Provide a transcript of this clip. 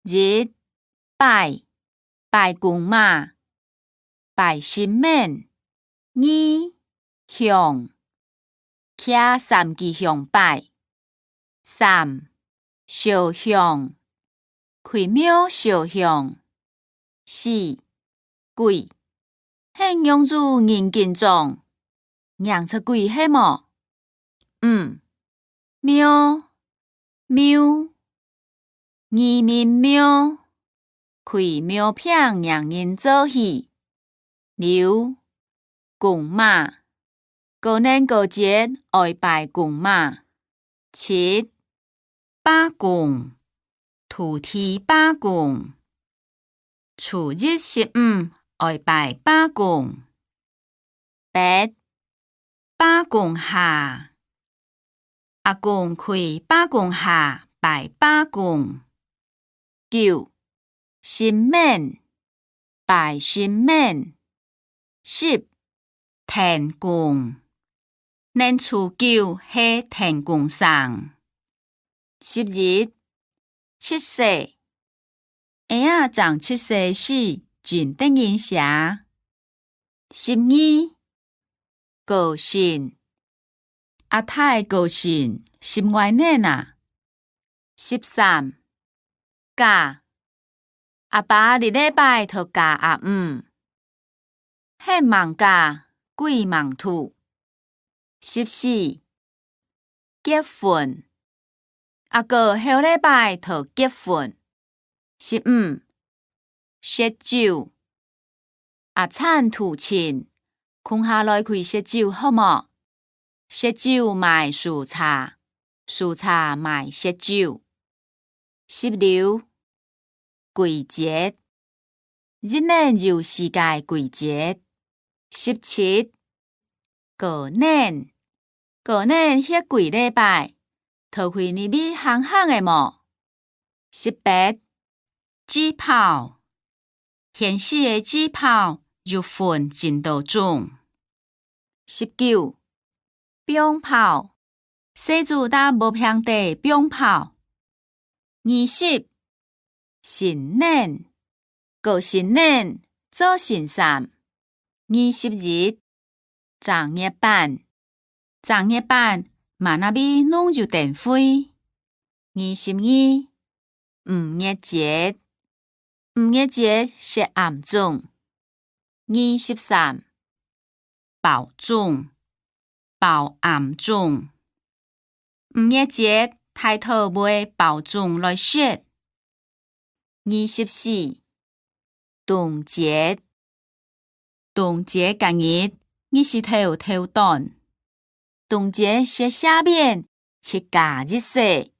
日拜公媽，拜神明，二香，徛三支香拜，三燒香，開廟燒香，四鬼，獻養主人金種，釀出鬼黑麼？五廟，義民廟，開廟餅讓人做戲。六公媽，過年過節愛拜公媽。七百公，土地百公，初一15愛拜百公。八百公下，阿公開百公下拜百公。九神明，拜神明。十天公，年初九係天公生。11七夕，兒仔長七歲時真得人寫。12高興，阿太高興心懷念啊。13假，阿爸日禮拜就假阿姆，迄忙假鬼忙土。14結婚，阿哥後禮拜就結婚。15釋酒，阿產土親，空下來開釋酒好麼？釋酒賣樹茶，樹茶賣釋酒。16鬼節，日年有世界鬼節。17過年迄幾禮拜，頭開你咪行行的麼？18祭炮，現世的祭炮有分真多種。19鞭炮，細子打無平地鞭炮。20新年，過新年做新衫。21正月版嘛那邊弄就電灰。22五月節是暗中。23包暗中。五月節抬頭買包粽來食。24冬節今日20頭短。冬節是下面7假日色。